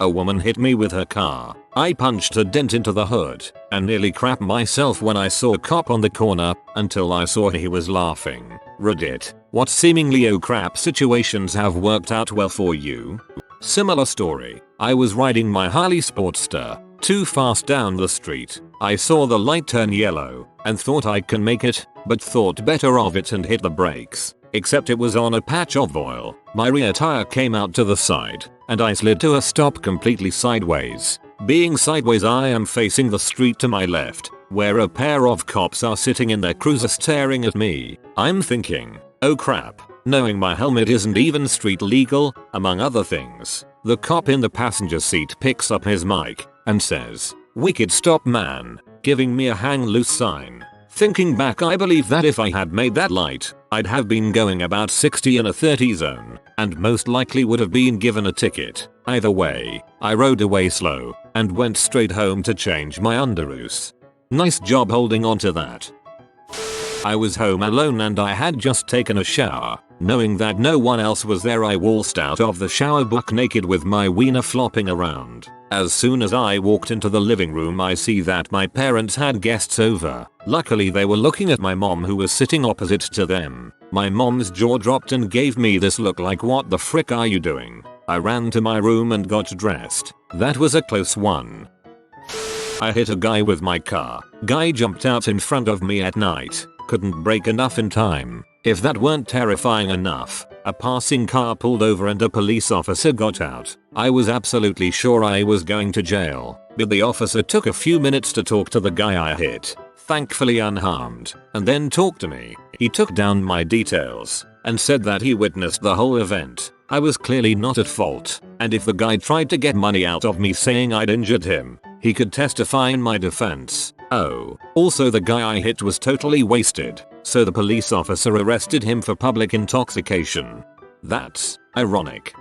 A woman hit me with her car. I punched a dent into the hood and nearly crapped myself when I saw a cop on the corner until I saw he was laughing. Reddit. What seemingly oh crap situations have worked out well for you? Similar story. I was riding my Harley Sportster too fast down the street. I saw the light turn yellow and thought I can make it, but thought better of it and hit the brakes. Except it was on a patch of oil. My rear tire came out to the side and I slid to a stop completely sideways. Being sideways, I am facing the street to my left, where a pair of cops are sitting in their cruiser staring at me. I'm thinking, oh crap, knowing my helmet isn't even street legal, among other things. The cop in the passenger seat picks up his mic and says, "Wicked stop man," giving me a hang loose sign. Thinking back, I believe that if I had made that light, I'd have been going about 60 in a 30 zone, and most likely would have been given a ticket. Either way, I rode away slow, and went straight home to change my underoos. Nice job holding on to that. I was home alone and I had just taken a shower. Knowing that no one else was there, I waltzed out of the shower buck naked with my wiener flopping around. As soon as I walked into the living room, I see that my parents had guests over. Luckily they were looking at my mom, who was sitting opposite to them. My mom's jaw dropped and gave me this look like, what the frick are you doing? I ran to my room and got dressed. That was a close one. I hit a guy with my car. Guy jumped out in front of me at night. Couldn't brake enough in time. If that weren't terrifying enough, a passing car pulled over and a police officer got out. I was absolutely sure I was going to jail, but the officer took a few minutes to talk to the guy I hit, thankfully unharmed, and then talked to me. He took down my details and said that he witnessed the whole event. I was clearly not at fault, and if the guy tried to get money out of me saying I'd injured him, he could testify in my defense. Oh, also the guy I hit was totally wasted, so the police officer arrested him for public intoxication. That's ironic.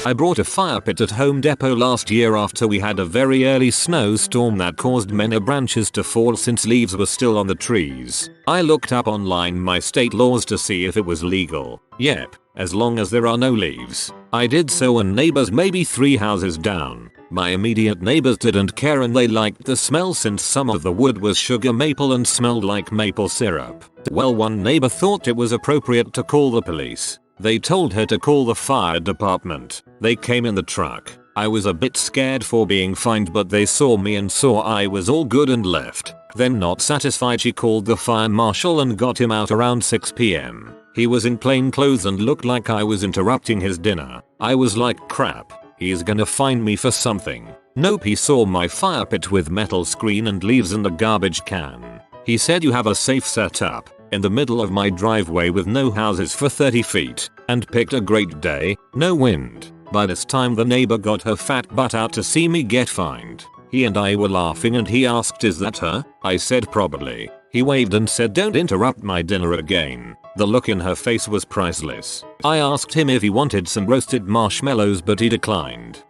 I brought a fire pit at Home Depot last year after we had a very early snowstorm that caused many branches to fall since leaves were still on the trees. I looked up online my state laws to see if it was legal. Yep, as long as there are no leaves. I did so, and neighbors maybe 3 houses down. My immediate neighbors didn't care and they liked the smell since some of the wood was sugar maple and smelled like maple syrup. Well, one neighbor thought it was appropriate to call the police. They told her to call the fire department. They came in the truck. I was a bit scared for being fined, but they saw me and saw I was all good and left. Then, not satisfied, she called the fire marshal and got him out around 6 p.m. He was in plain clothes and looked like I was interrupting his dinner. I was like, crap, he's gonna fine me for something. Nope, he saw my fire pit with metal screen and leaves in the garbage can. He said, you have a safe setup in the middle of my driveway with no houses for 30 feet, and picked a great day, no wind. By this time the neighbor got her fat butt out to see me get fined. He and I were laughing and he asked, is that her? I said, probably. He waved and said, don't interrupt my dinner again. The look in her face was priceless. I asked him if he wanted some roasted marshmallows, but he declined.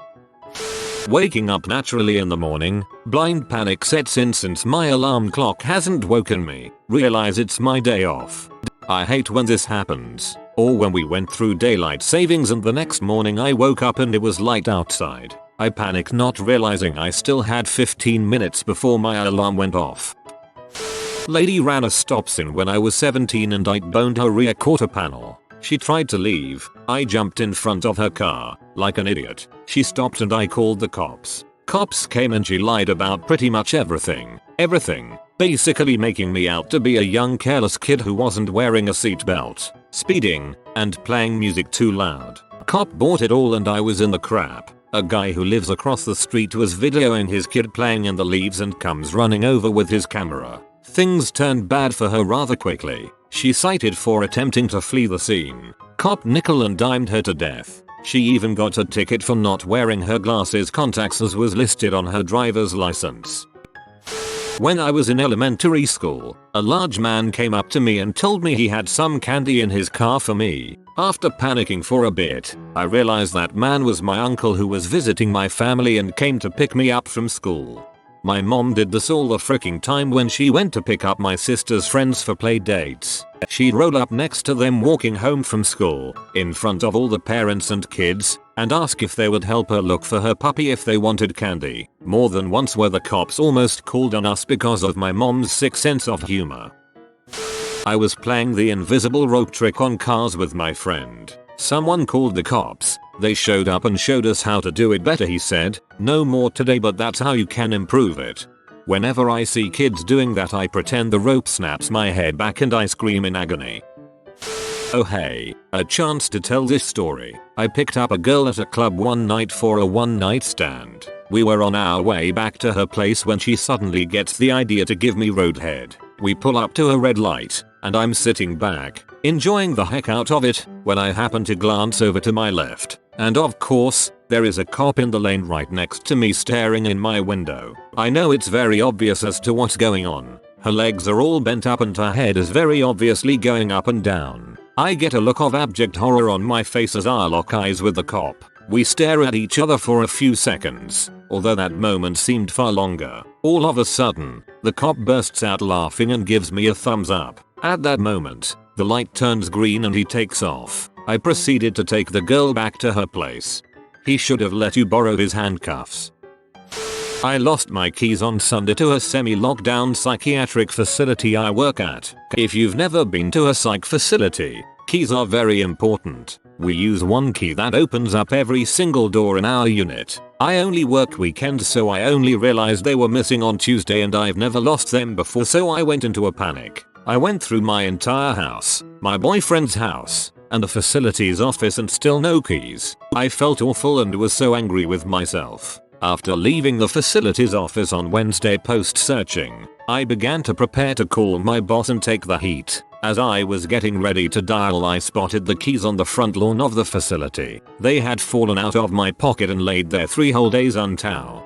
Waking up naturally in the morning, blind panic sets in since my alarm clock hasn't woken me. Realize it's my day off. I hate when this happens. Or when we went through daylight savings and the next morning I woke up and it was light outside. I panicked, not realizing I still had 15 minutes before my alarm went off. Lady ran a stop sign when I was 17 and I boned her rear quarter panel. She tried to leave. I jumped in front of her car, like an idiot. She stopped and I called the cops. Cops came and she lied about pretty much everything. Basically making me out to be a young careless kid who wasn't wearing a seatbelt, speeding, and playing music too loud. Cop bought it all and I was in the crap. A guy who lives across the street was videoing his kid playing in the leaves and comes running over with his camera. Things turned bad for her rather quickly. She cited for attempting to flee the scene. Cop nickel and dimed her to death. She even got a ticket for not wearing her glasses contacts as was listed on her driver's license. When I was in elementary school, a large man came up to me and told me he had some candy in his car for me. After panicking for a bit, I realized that man was my uncle who was visiting my family and came to pick me up from school. My mom did this all the freaking time when she went to pick up my sister's friends for play dates. She'd roll up next to them walking home from school, in front of all the parents and kids, and ask if they would help her look for her puppy if they wanted candy. More than once were the cops almost called on us because of my mom's sick sense of humor. I was playing the invisible rope trick on cars with my friend. Someone called the cops. They showed up and showed us how to do it better, he said. No more today, but that's how you can improve it. Whenever I see kids doing that, I pretend the rope snaps my head back and I scream in agony. Oh hey, a chance to tell this story. I picked up a girl at a club one night for a one night stand. We were on our way back to her place when she suddenly gets the idea to give me roadhead. We pull up to a red light, and I'm sitting back, enjoying the heck out of it, when I happen to glance over to my left. And of course, there is a cop in the lane right next to me staring in my window. I know it's very obvious as to what's going on. Her legs are all bent up and her head is very obviously going up and down. I get a look of abject horror on my face as I lock eyes with the cop. We stare at each other for a few seconds, although that moment seemed far longer. All of a sudden, the cop bursts out laughing and gives me a thumbs up. At that moment, the light turns green and he takes off. I proceeded to take the girl back to her place. He should have let you borrow his handcuffs. I lost my keys on Sunday to a semi-lockdown psychiatric facility I work at. If you've never been to a psych facility, keys are very important. We use one key that opens up every single door in our unit. I only work weekends, so I only realized they were missing on Tuesday and I've never lost them before, so I went into a panic. I went through my entire house, my boyfriend's house, and the facility's office and still no keys. I felt awful and was so angry with myself. After leaving the facility's office on Wednesday post searching, I began to prepare to call my boss and take the heat. As I was getting ready to dial, I spotted the keys on the front lawn of the facility. They had fallen out of my pocket and laid there 3 whole days untowed.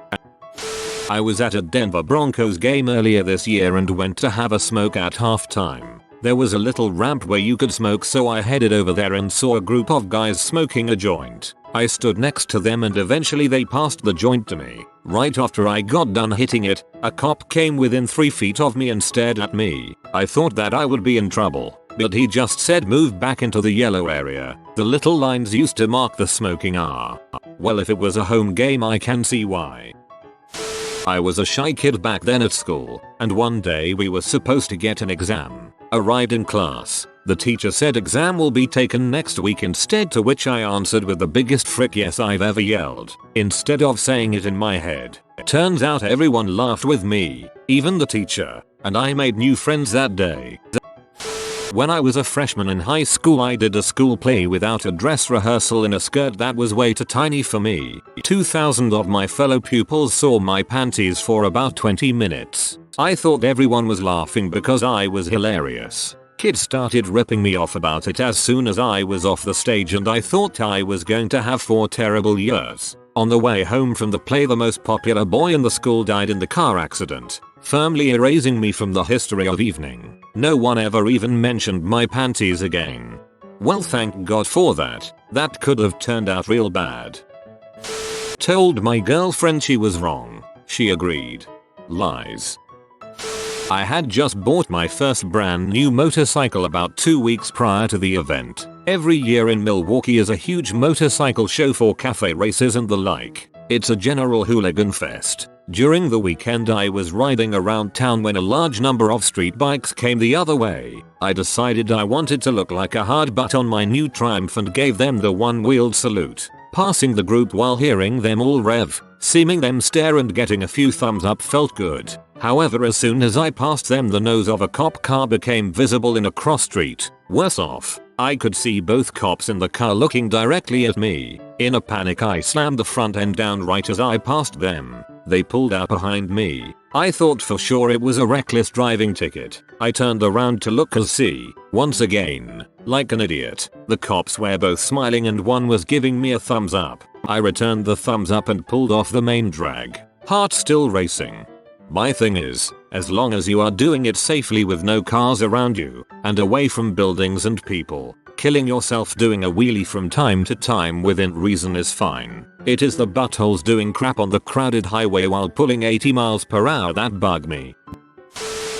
I was at a Denver Broncos game earlier this year and went to have a smoke at halftime. There was a little ramp where you could smoke, so I headed over there and saw a group of guys smoking a joint. I stood next to them and eventually they passed the joint to me. Right after I got done hitting it, a cop came within 3 feet of me and stared at me. I thought that I would be in trouble, but he just said move back into the yellow area. The little lines used to mark the smoking hour. Well, if it was a home game, I can see why. I was a shy kid back then at school, and one day we were supposed to get an exam. Arrived in class. The teacher said exam will be taken next week instead, to which I answered with the biggest frick yes I've ever yelled, instead of saying it in my head. Turns out everyone laughed with me, even the teacher, and I made new friends that day. When I was a freshman in high school, I did a school play without a dress rehearsal in a skirt that was way too tiny for me. 2,000 of my fellow pupils saw my panties for about 20 minutes. I thought everyone was laughing because I was hilarious. Kids started ripping me off about it as soon as I was off the stage, and I thought I was going to have 4 terrible years. On the way home from the play, the most popular boy in the school died in the car accident, firmly erasing me from the history of evening. No one ever even mentioned my panties again. Well, thank God for that. That could have turned out real bad. Told my girlfriend she was wrong. She agreed. Lies. I had just bought my first brand new motorcycle about 2 weeks prior to the event. Every year in Milwaukee is a huge motorcycle show for cafe races and the like. It's a general hooligan fest. During the weekend I was riding around town when a large number of street bikes came the other way. I decided I wanted to look like a hard butt on my new Triumph and gave them the one-wheeled salute. Passing the group while hearing them all rev, seeing them stare and getting a few thumbs up felt good. However, as soon as I passed them, the nose of a cop car became visible in a cross street. Worse off, I could see both cops in the car looking directly at me. In a panic, I slammed the front end down right as I passed them. They pulled out behind me. I thought for sure it was a reckless driving ticket. I turned around to look and see, once again, like an idiot, the cops were both smiling and one was giving me a thumbs up. I returned the thumbs up and pulled off the main drag. Heart still racing. My thing is, as long as you are doing it safely with no cars around you, and away from buildings and people, Killing yourself doing a wheelie from time to time within reason is fine. It is the buttholes doing crap on the crowded highway while pulling 80 miles per hour that bug me.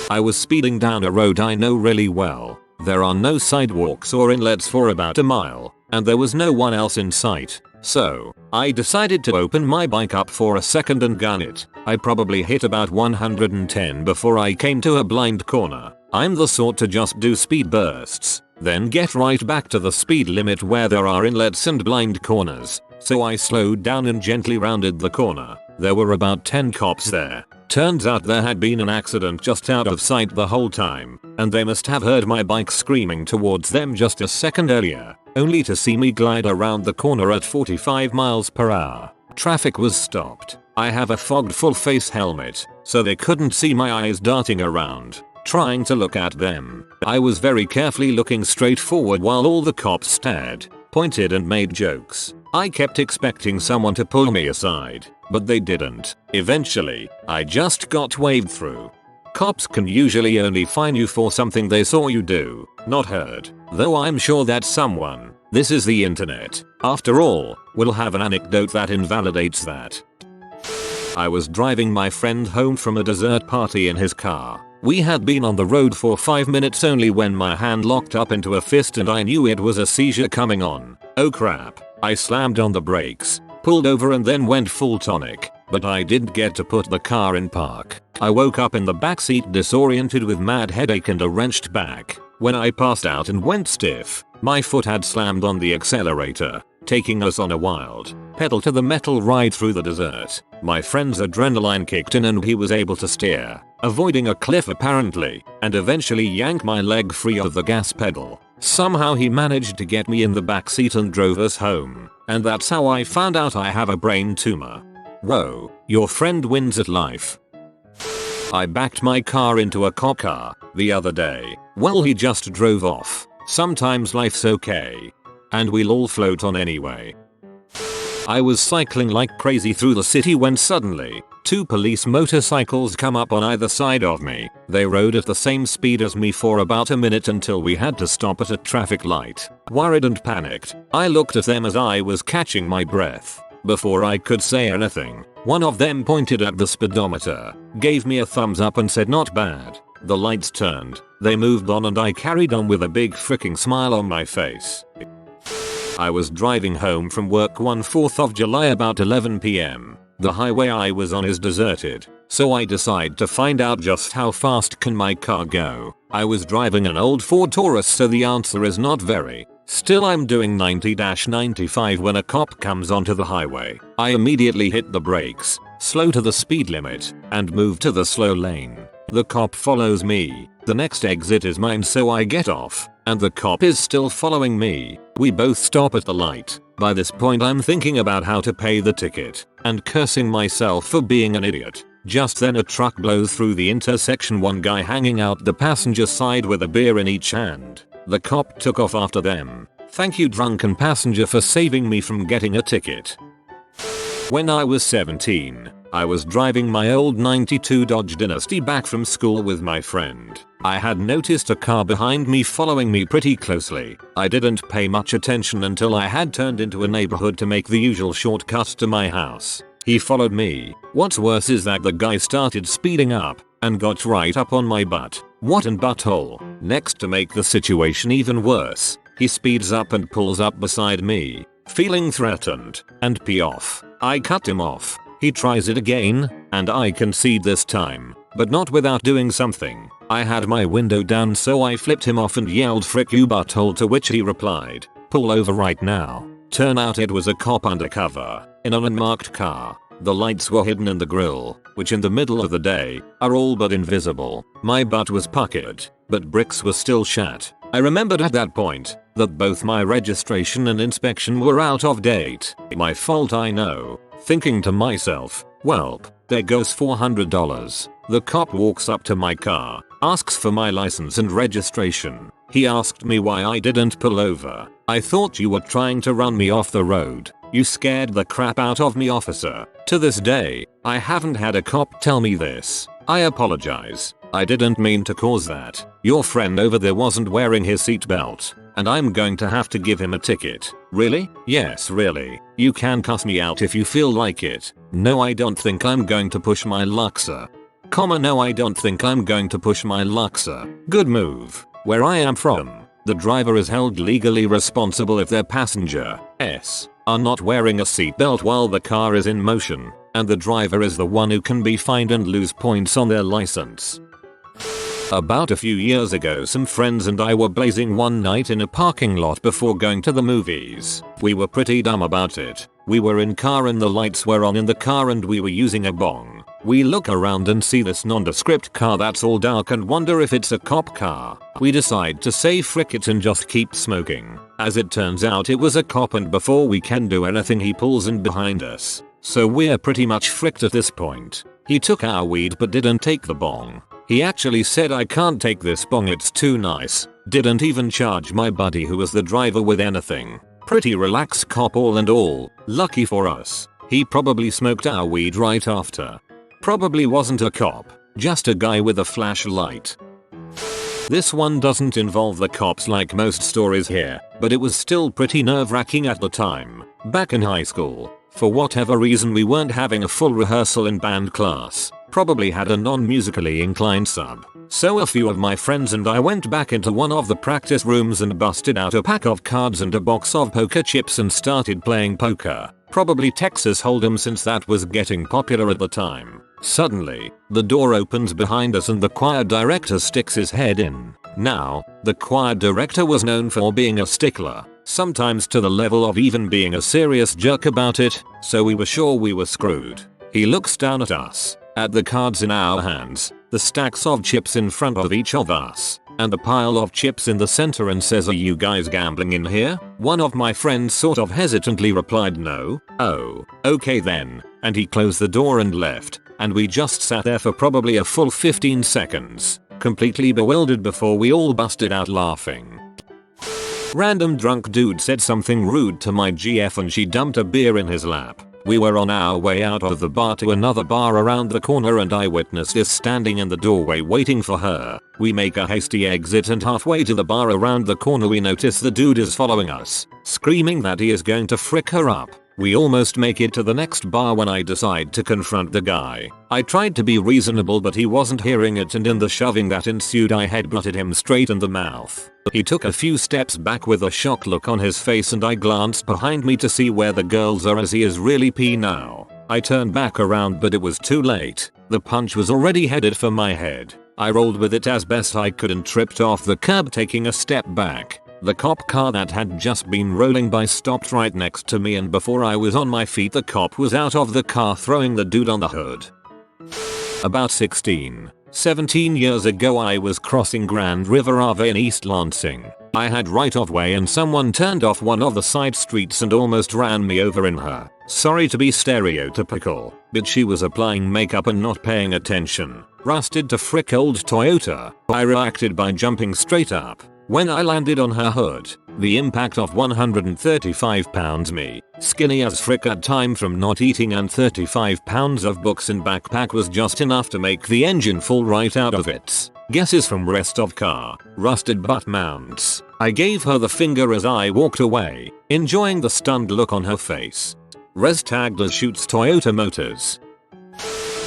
I was speeding down a road I know really well. There are no sidewalks or inlets for about a mile, and there was no one else in sight. So, I decided to open my bike up for a second and gun it. I probably hit about 110 before I came to a blind corner. I'm the sort to just do speed bursts, then get right back to the speed limit where there are inlets and blind corners. So I slowed down and gently rounded the corner. There were about 10 cops there. Turns out there had been an accident just out of sight the whole time, and they must have heard my bike screaming towards them just a second earlier, only to see me glide around the corner at 45 miles per hour. Traffic was stopped. I have a fogged full face helmet, so they couldn't see my eyes darting around, trying to look at them. I was very carefully looking straight forward while all the cops stared, pointed and made jokes. I kept expecting someone to pull me aside, but they didn't. Eventually, I just got waved through. Cops can usually only fine you for something they saw you do, not heard. Though I'm sure that someone, this is the internet, after all, will have an anecdote that invalidates that. I was driving my friend home from a dessert party in his car. We had been on the road for 5 minutes only when my hand locked up into a fist and I knew it was a seizure coming on. Oh crap. I slammed on the brakes, pulled over and then went full tonic, but I didn't get to put the car in park. I woke up in the backseat disoriented with mad headache and a wrenched back. When I passed out and went stiff, my foot had slammed on the accelerator, taking us on a wild, pedal to the metal ride through the desert. My friend's adrenaline kicked in and he was able to steer, avoiding a cliff apparently, and eventually yank my leg free of the gas pedal. Somehow he managed to get me in the backseat and drove us home, and that's how I found out I have a brain tumor. Whoa, your friend wins at life. I backed my car into a cop car the other day. Well, he just drove off. Sometimes life's okay. And we'll all float on anyway. I was cycling like crazy through the city when suddenly, 2 police motorcycles come up on either side of me. They rode at the same speed as me for about a minute until we had to stop at a traffic light. Worried and panicked, I looked at them as I was catching my breath. Before I could say anything, one of them pointed at the speedometer, gave me a thumbs up and said not bad. The lights turned, they moved on and I carried on with a big freaking smile on my face. I was driving home from work one 4th of July about 11 PM. The highway I was on is deserted, so I decide to find out just how fast can my car go. I was driving an old Ford Taurus, so the answer is not very. Still, I'm doing 90-95 when a cop comes onto the highway. I immediately hit the brakes, slow to the speed limit, and move to the slow lane. The cop follows me. The next exit is mine, so I get off, and the cop is still following me. We both stop at the light. By this point I'm thinking about how to pay the ticket, and cursing myself for being an idiot. Just then a truck blows through the intersection, one guy hanging out the passenger side with a beer in each hand. The cop took off after them. Thank you, Drunken Passenger, for saving me from getting a ticket. When I was 17, I was driving my old 92 Dodge Dynasty back from school with my friend. I had noticed a car behind me following me pretty closely. I didn't pay much attention until I had turned into a neighborhood to make the usual shortcut to my house. He followed me. What's worse is that the guy started speeding up and got right up on my butt. What an butthole. Next, to make the situation even worse, he speeds up and pulls up beside me. Feeling threatened and pee off, I cut him off. He tries it again, and I concede this time, but not without doing something. I had my window down, so I flipped him off and yelled, "Frick you butthole," to which he replied, "Pull over right now." Turn out it was a cop undercover, in an unmarked car. The lights were hidden in the grille, which in the middle of the day, are all but invisible. My butt was puckered, but bricks were still shut. I remembered at that point that both my registration and inspection were out of date. My fault, I know. Thinking to myself, welp, there goes $400. The cop walks up to my car, asks for my license and registration. He asked me why I didn't pull over. "I thought you were trying to run me off the road. You scared the crap out of me, officer." To this day, I haven't had a cop tell me this. I apologize. I didn't mean to cause that. Your friend over there wasn't wearing his seatbelt. and I'm going to have to give him a ticket. Really? Yes, really. You can cuss me out if you feel like it. No, I don't think I'm going to push my luck, sir. No, I don't think I'm going to push my luck, sir. Good move. Where I am from, the driver is held legally responsible if their passengers are not wearing a seatbelt while the car is in motion, and the driver is the one who can be fined and lose points on their license. About a few years ago, some friends and I were blazing one night in a parking lot before going to the movies. We were pretty dumb about it. We were in car and the lights were on in the car and we were using a bong. We look around and see this nondescript car that's all dark and wonder if it's a cop car. We decide to say frick it and just keep smoking. As it turns out, it was a cop, and before we can do anything he pulls in behind us. So we're pretty much fricked at this point. He took our weed but didn't take the bong. He actually said, "I can't take this bong, it's too nice." Didn't even charge my buddy who was the driver with anything. Pretty relaxed cop all in all. Lucky for us, he probably smoked our weed right after. Probably wasn't a cop, just a guy with a flashlight. This one doesn't involve the cops like most stories here, but it was still pretty nerve-wracking at the time. Back in high school, for whatever reason we weren't having a full rehearsal in band class. Probably had a non-musically inclined sub. So a few of my friends and I went back into one of the practice rooms and busted out a pack of cards and a box of poker chips and started playing poker. Probably Texas Hold'em since that was getting popular at the time. Suddenly, the door opens behind us and the choir director sticks his head in. Now, the choir director was known for being a stickler, sometimes to the level of even being a serious jerk about it, so we were sure we were screwed. He looks down at us, at the cards in our hands, the stacks of chips in front of each of us, and the pile of chips in the center, and says, "Are you guys gambling in here?" One of my friends sort of hesitantly replied, "No." "Oh, okay then," and he closed the door and left, and we just sat there for probably a full 15 seconds, completely bewildered before we all busted out laughing. Random drunk dude said something rude to my GF and she dumped a beer in his lap. We were on our way out of the bar to another bar around the corner and I witnessed this standing in the doorway waiting for her. We make a hasty exit and halfway to the bar around the corner we notice the dude is following us, screaming that he is going to frick her up. We almost make it to the next bar when I decide to confront the guy. I tried to be reasonable but he wasn't hearing it, and in the shoving that ensued I headbutted him straight in the mouth. He took a few steps back with a shocked look on his face and I glanced behind me to see where the girls are, as he is really pee now. I turned back around but it was too late. The punch was already headed for my head. I rolled with it as best I could and tripped off the curb, taking a step back. The cop car that had just been rolling by stopped right next to me, and before I was on my feet the cop was out of the car throwing the dude on the hood. About 17 years ago I was crossing Grand River Ave in East Lansing. I had right of way and someone turned off one of the side streets and almost ran me over in her. Sorry to be stereotypical, but she was applying makeup and not paying attention. Rusted to frick old Toyota. I reacted by jumping straight up. When I landed on her hood, the impact of 135 pounds me, skinny as frick at time from not eating, and 35 pounds of books in backpack was just enough to make the engine fall right out of its guesses from rest of car, rusted butt mounts. I gave her the finger as I walked away, enjoying the stunned look on her face. Res tagged as shoots Toyota Motors.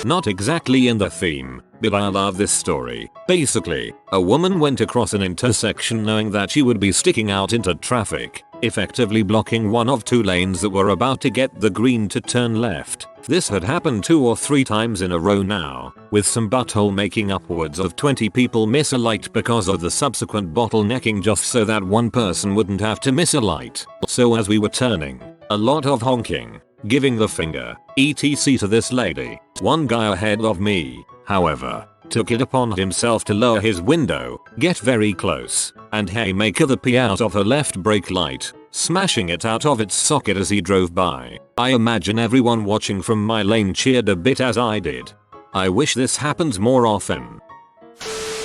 Not exactly in the theme, but I love this story. Basically, a woman went across an intersection knowing that she would be sticking out into traffic, effectively blocking one of two lanes that were about to get the green to turn left. This had happened 2 or 3 times in a row now, with some butthole making upwards of 20 people miss a light because of the subsequent bottlenecking, just so that one person wouldn't have to miss a light. So as we were turning, a lot of honking, giving the finger, etc. to this lady. One guy ahead of me, however, took it upon himself to lower his window, get very close, and haymaker the pee out of her left brake light, smashing it out of its socket as he drove by. I imagine everyone watching from my lane cheered a bit as I did. I wish this happens more often.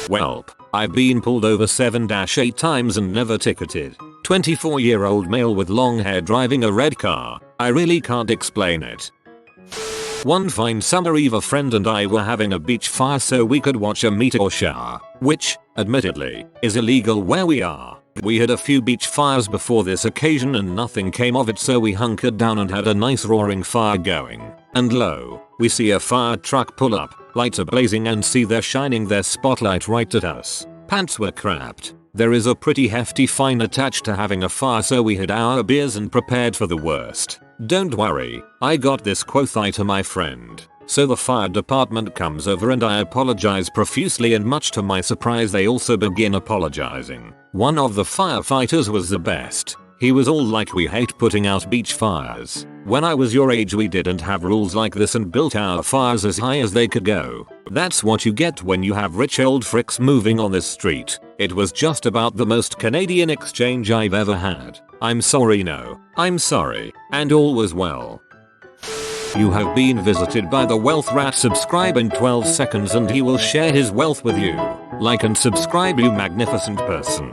Welp, I've been pulled over 7-8 times and never ticketed. 24-year-old male with long hair driving a red car. I really can't explain it. One fine summer eve a friend and I were having a beach fire so we could watch a meteor shower, which, admittedly, is illegal where we are. We had a few beach fires before this occasion and nothing came of it, so we hunkered down and had a nice roaring fire going. And lo, we see a fire truck pull up, lights are blazing and see they're shining their spotlight right at us. Pants were crapped. There is a pretty hefty fine attached to having a fire, so we had our beers and prepared for the worst. Don't worry, I got this, quoth I to my friend. So the fire department comes over and I apologize profusely, and much to my surprise they also begin apologizing. One of the firefighters was the best. He was all like, we hate putting out beach fires. When I was your age we didn't have rules like this and built our fires as high as they could go. That's what you get when you have rich old fricks moving on this street. It was just about the most Canadian exchange I've ever had. I'm sorry, no, I'm sorry, and all was well. You have been visited by the wealth rat. Subscribe in 12 seconds and he will share his wealth with you. Like and subscribe, you magnificent person.